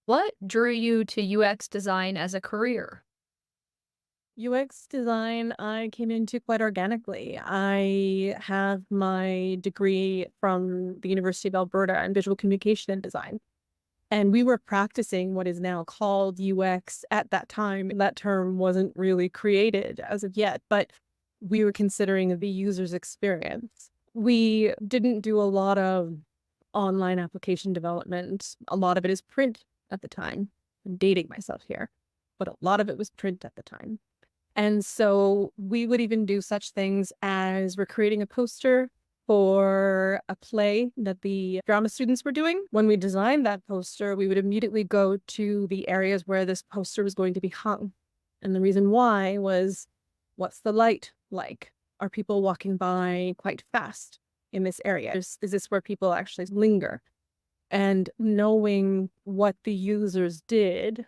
What drew you to UX design as a career? UX design, I came into quite organically. I have my degree from the University of Alberta in visual communication and design. And we were practicing what is now called UX at that time. That term wasn't really created as of yet, but we were considering the user's experience. We didn't do a lot of online application development. A lot of it is print at the time. I'm dating myself here, but a lot of it was print at the time. And so we would even do such things as we're creating a poster for a play that the drama students were doing. When we designed that poster, we would immediately go to the areas where this poster was going to be hung. And the reason why was, what's the light like? Are people walking by quite fast in this area? Is this where people actually linger? And knowing what the users did,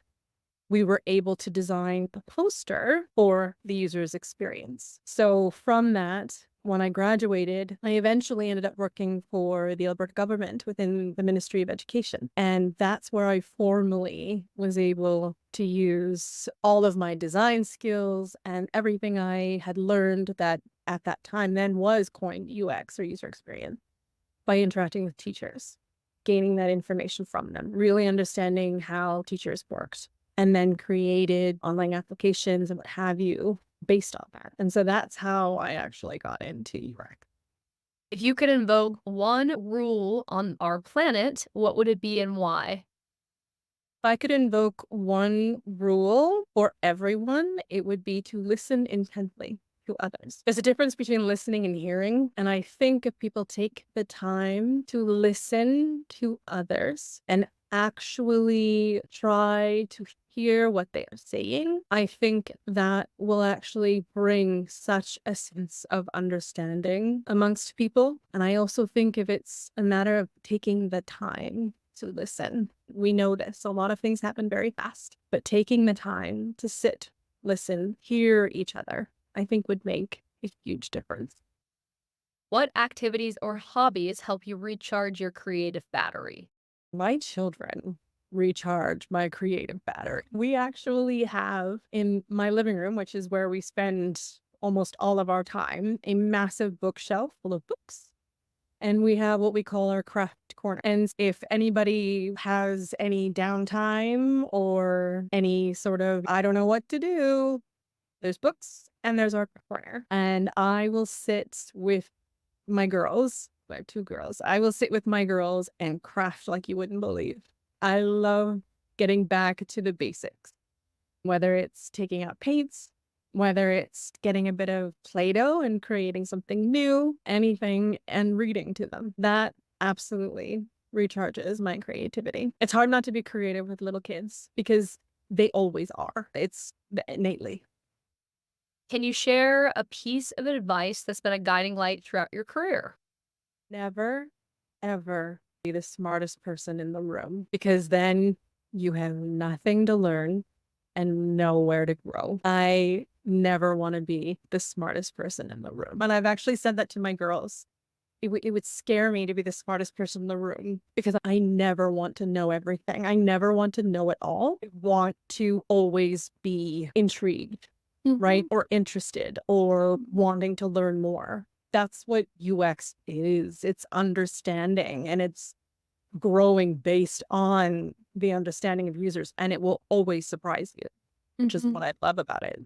we were able to design the poster for the user's experience. So from that, when I graduated, I eventually ended up working for the Alberta government within the Ministry of Education. And that's where I formally was able to use all of my design skills and everything I had learned that at that time then was coined UX or user experience by interacting with teachers, gaining that information from them, really understanding how teachers worked, and then created online applications and what have you based on that. And so that's how I actually got into UX. If you could invoke one rule on our planet, what would it be and why? If I could invoke one rule for everyone, it would be to listen intently to others. There's a difference between listening and hearing. And I think if people take the time to listen to others and actually try to hear what they are saying, I think that will actually bring such a sense of understanding amongst people. And I also think if it's a matter of taking the time to listen, we know this. A lot of things happen very fast, but taking the time to sit, listen, hear each other, I think would make a huge difference. What activities or hobbies help you recharge your creative battery? My children recharge my creative battery. We actually have in my living room, which is where we spend almost all of our time, a massive bookshelf full of books. And we have what we call our craft corner. And if anybody has any downtime or any sort of, I don't know what to do, there's books and there's our craft corner. And I will sit with my girls. I have two girls. I will sit with my girls and craft like you wouldn't believe. I love getting back to the basics, whether it's taking out paints, whether it's getting a bit of Play-Doh and creating something new, anything, and reading to them. That absolutely recharges my creativity. It's hard not to be creative with little kids because they always are. It's innately. Can you share a piece of advice that's been a guiding light throughout your career? Never, ever be the smartest person in the room because then you have nothing to learn and nowhere to grow. I never want to be the smartest person in the room. And I've actually said that to my girls. It would scare me to be the smartest person in the room because I never want to know everything. I never want to know it all. I want to always be intrigued, right? Mhm. Or interested or wanting to learn more. That's what UX is. It's understanding and it's growing based on the understanding of users, and it will always surprise you, which is Mhm. what I love about it.